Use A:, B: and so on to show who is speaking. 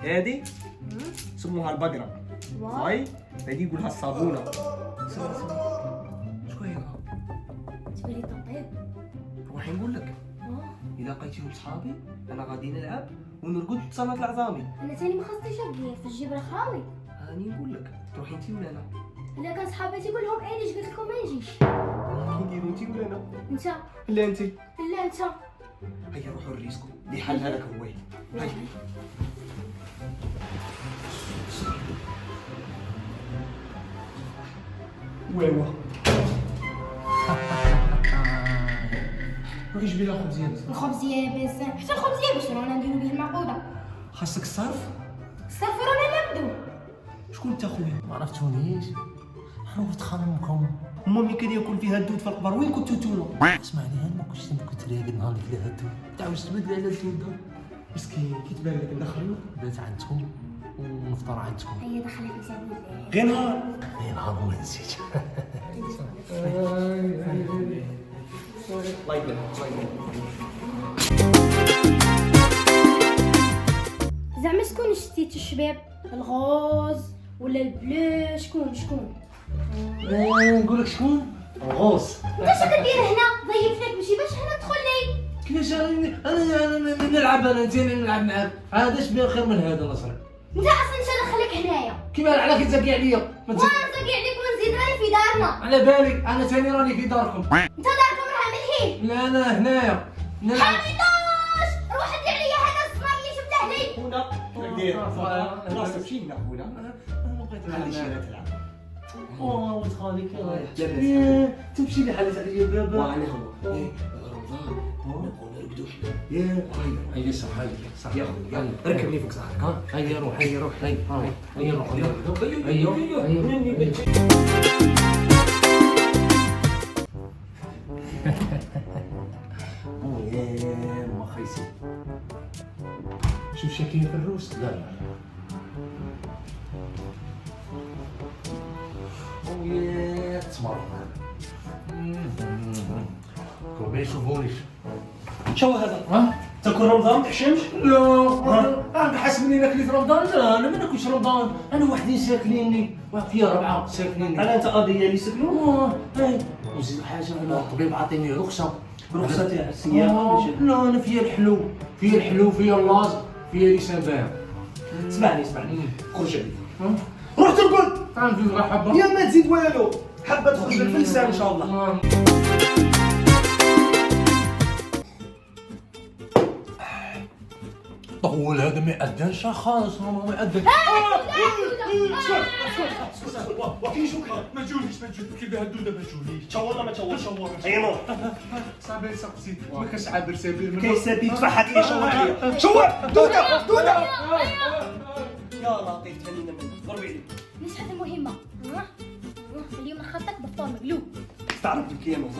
A: هذه سموها البقرة. هاي هذه يقولها الصابونة. شكون هي؟
B: تبالي طبيب.
A: روحي نقول لك، إذا لقيتيهم صحابي أنا غادي نلعب ونرقد في صالة العظامي.
B: انا تاني ما خصنيش نجي في الجبل خاوي.
A: هاني نقول لك تروحي انتي ولا انا؟
B: الا كان صحابي تيقول لهم علاش قلت لكم ما نجيش.
A: كي نديرو انتي ولا انا؟
B: انت
A: لا انتي.
B: لا انت.
A: هيا روحوا نريسكو اللي حلها لك هو. هيا ويوا روحي جيبي لها خبز يابس.
B: الخبز يابس حتى الخبز يابس رانا نديرو به المعقوده.
A: خاصك الصرف.
B: الصرف رانا نبدو.
A: شكون انت خويا؟
C: ما عرفتونيش، انا ولد خالمكم.
A: هما ملي كان ياكل فيها الدود في القبر وين كنتو نتوما؟
C: اسمعني انا ما كنتش كنت راقد نهار اللي فيها الدود، تعاود تبدل على الدود.
A: مسكين كي تبان لك ندخلو
C: بات عندكم ونفطر عندكم.
B: هيا دخلك في سبيل الله.
A: غير نهار.
C: غير نهار وما نسيت.
A: الله يبارك الله يبارك.
B: زعما شكون شتيت الشباب؟ الغوز ولا البلو؟ شكون؟
C: نقول لك شكون؟ الغوص.
B: انت اش كدير هنا؟ ضيفناك ماشي باش هنا تدخل لي.
C: كيفاش انا نلعب، انا انت نلعب معاك، هذا اش بيه خير من هذا نصر.
B: انت اصلا اش دخلك هنايا؟
C: كيما على كتزكي عليا؟
B: وانا نزكي عليك ونزيد راني في دارنا.
C: على بالك انا ثاني راني في داركم.
B: انت داركم راها ملحين.
C: لا انا هنايا نلعب.
B: حميدوش روح دير لي هذا السمار اللي جبته لي.
A: خونا دير راسك شينا خونا. خلي الشيرة تلعب.
C: ولد خالك
A: لاباس.
C: تمشي لي حالة عليا بابا.
A: وعليه هو. رمضان نبغوا نرقدوا حنا. يا
C: هيا صح صح.
A: يا خويا ركبني فوق ظهرك ها.
C: هيا روح هيا روح هيا روح
A: يا ما خيسي.
C: شوف شكلي في الروس. لا
A: يا
C: تسمر كون ما يشوفونيش.
A: شو هذا؟ تاكل رمضان ما تحشمش؟
C: لا انا حاسبني ناكلي في رمضان. لا انا ما ناكلش رمضان، انا وحدي ساكنيني فيا 4 ساكنيني.
A: على انت قضيه اللي سكنوا؟
C: وزيد حاجه انا الطبيب عطيني رخصه
A: تاع السياحه.
C: لا انا فيا الحلو فيا اللاز فيا لسان بايع.
A: اسمعني خرج عليك. روح ترقد.
C: تعال نزيد غير حبه
A: يا ما تزيد والو، حبه تخرج لك في اللسان ان شاء الله.
C: طول هذا ما يأذنش خالص، ما يأذن.
A: كي شكرا
C: ما تجونيش كي بها الدوده ما تجونيش.
A: تشاور ما تشاورش. هيا نور.
C: صافي سقسي ما كاش عابر سبيل
A: كاين سبيل تفحت لي شاور عليا. شاور دوده. يا لطيف تهنينا منك ضربي عليك.
B: مش حاجه مهمه. اليوم نخطط بفطور مقلوب.
A: استعرضت لك يا نور.